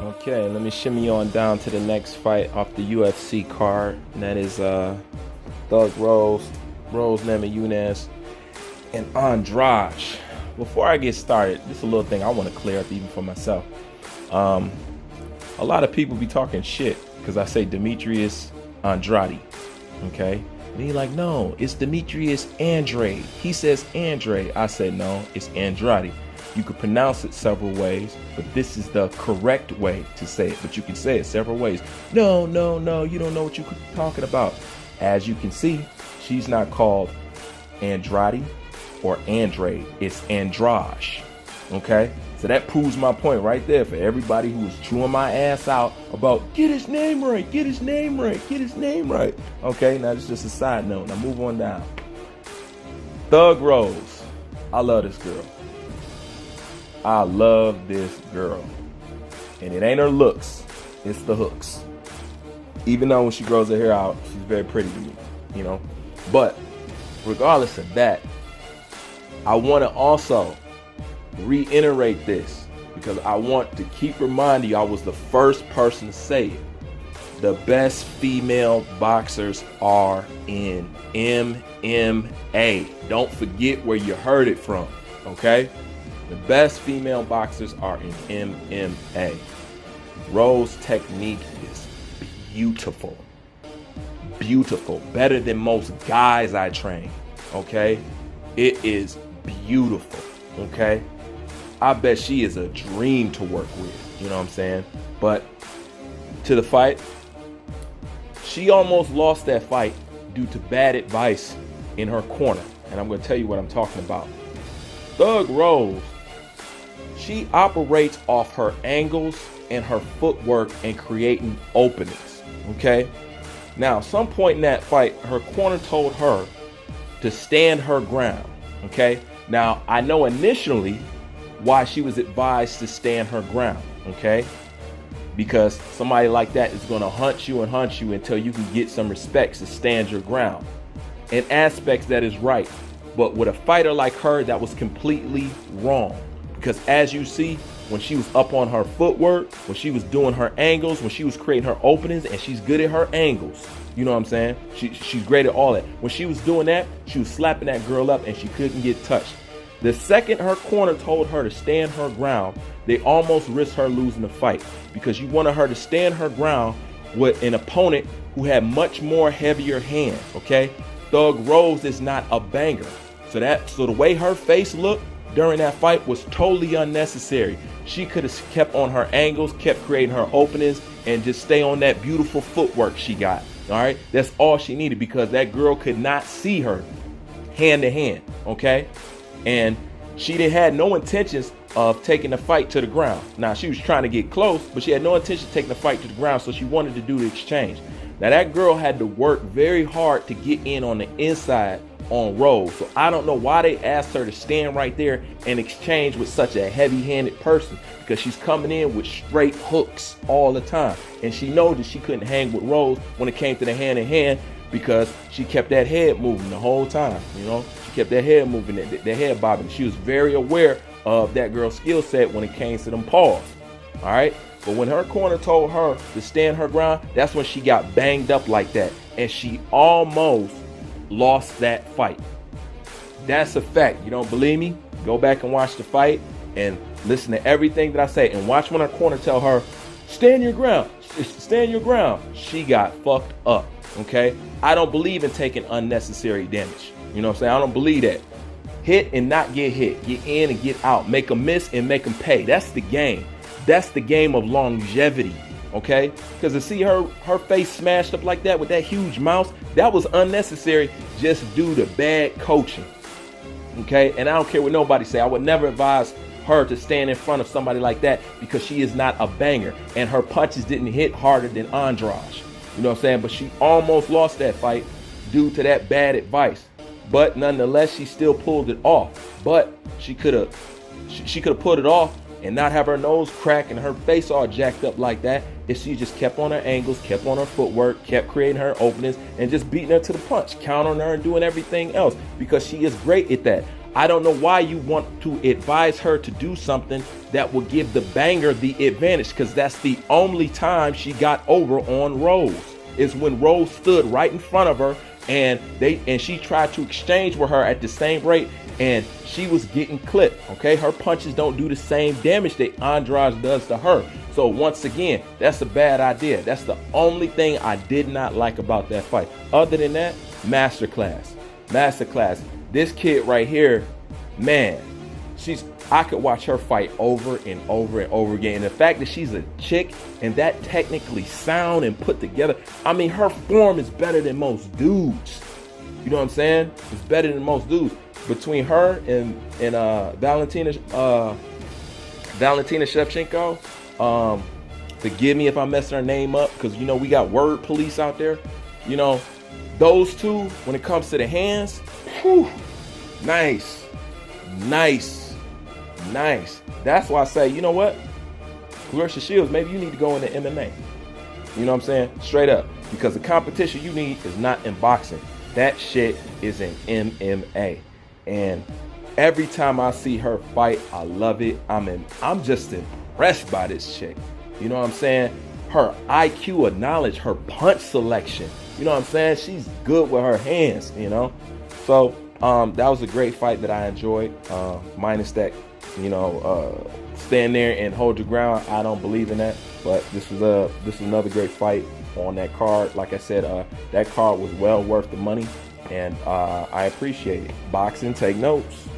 Okay, let me shimmy on down to the next fight off the UFC card, and that is Thug Rose Namajunas, and Andrade. Before I get started, just a little thing I want to clear up even for myself. A lot of people be talking shit because I say Demetrius Andrade, okay? And he like, no, it's Demetrius Andrade. He says Andrade. I said, no, it's Andrade. You could pronounce it several ways, but this is the correct way to say it. But you can say it several ways. No, you don't know what you're talking about. As you can see, she's not called Andrade or Andrade. It's Andrade, okay? So that proves my point right there for everybody who was chewing my ass out about get his name right, get his name right, get his name right. Okay, now this is just a side note. Now move on down. Thug Rose. I love this girl. I love this girl. And it ain't her looks, it's the hooks. Even though when she grows her hair out, she's very pretty to me, you know. But regardless of that, I want to also reiterate this because I want to keep reminding you I was the first person to say it. The best female boxers are in MMA. Don't forget where you heard it from, okay? The best female boxers are in MMA. Rose's technique is beautiful. Beautiful. Better than most guys I train, okay? It is beautiful, okay? I bet she is a dream to work with, you know what I'm saying? But to the fight, she almost lost that fight due to bad advice in her corner. And I'm going to tell you what I'm talking about. Thug Rose, she operates off her angles and her footwork and creating openings, okay? Now, some point in that fight, her corner told her to stand her ground, okay? Now, I know initially why she was advised to stand her ground, okay? Because somebody like that is going to hunt you until you can get some respect to stand your ground. In aspects, that is right. But with a fighter like her, that was completely wrong. Because as you see, when she was up on her footwork, when she was doing her angles, when she was creating her openings, and she's good at her angles, you know what I'm saying? She's great at all that. When she was doing that, she was slapping that girl up and she couldn't get touched. The second her corner told her to stand her ground, they almost risked her losing the fight because you wanted her to stand her ground with an opponent who had much more heavier hands, okay? Thug Rose is not a banger. So the way her face looked during that fight was totally unnecessary. She could have kept on her angles, kept creating her openings, and just stay on that beautiful footwork she got, all right? That's all she needed because that girl could not see her hand to hand, okay? And she had no intentions of taking the fight to the ground. Now, she was trying to get close, but she had no intention of taking the fight to the ground, so she wanted to do the exchange. Now, that girl had to work very hard to get in on the inside on Rose. So I don't know why they asked her to stand right there and exchange with such a heavy-handed person because she's coming in with straight hooks all the time. And she knows that she couldn't hang with Rose when it came to the hand-in-hand because she kept that head moving the whole time, you know? She kept that head moving, that head bobbing. She was very aware of that girl's skill set when it came to them paws, all right? But when her corner told her to stand her ground, that's when she got banged up like that. And she almost lost that fight. That's a fact. You don't believe me? Go back and watch the fight and listen to everything that I say and watch when her corner tell her, stand your ground, stand your ground. She got fucked up, okay? I don't believe in taking unnecessary damage. You know what I'm saying? I don't believe that. Hit and not get hit. Get in and get out. Make them miss and make them pay. That's the game. That's the game of longevity, okay? Because to see her face smashed up like that with that huge mouth, that was unnecessary just due to bad coaching, okay? And I don't care what nobody say. I would never advise her to stand in front of somebody like that because she is not a banger and her punches didn't hit harder than Andrade. You know what I'm saying? But she almost lost that fight due to that bad advice. But nonetheless, she still pulled it off. But she could have pulled it off and not have her nose crack and her face all jacked up like that if she just kept on her angles, kept on her footwork, kept creating her openings, and just beating her to the punch, countering her and doing everything else because she is great at that. I don't know why you want to advise her to do something that will give the banger the advantage, because that's the only time she got over on Rose, is when Rose stood right in front of her and she tried to exchange with her at the same rate, and she was getting clipped. Okay, her punches don't do the same damage that Andrade does to her. So once again, that's a bad idea. That's the only thing I did not like about that fight. Other than that, masterclass. This kid right here, man, I could watch her fight over and over and over again. And the fact that she's a chick and that technically sound and put together, I mean, her form is better than most dudes. You know what I'm saying? It's better than most dudes. Between her and Valentina Shevchenko, forgive me if I'm messing her name up, because you know we got word police out there. You know, those two, when it comes to the hands, whew, nice. That's why I say, you know what, Clarissa Shields, maybe you need to go into MMA. You know what I'm saying? Straight up. Because the competition you need is not in boxing. That shit is in MMA. And every time I see her fight, I love it. I'm just impressed by this chick. You know what I'm saying? Her IQ of knowledge, her punch selection. You know what I'm saying? She's good with her hands, you know? So that was a great fight that I enjoyed. Minus that, stand there and hold your ground. I don't believe in that. But this was another great fight on that card. Like I said, that card was well worth the money, and I appreciate it. Boxing, take notes.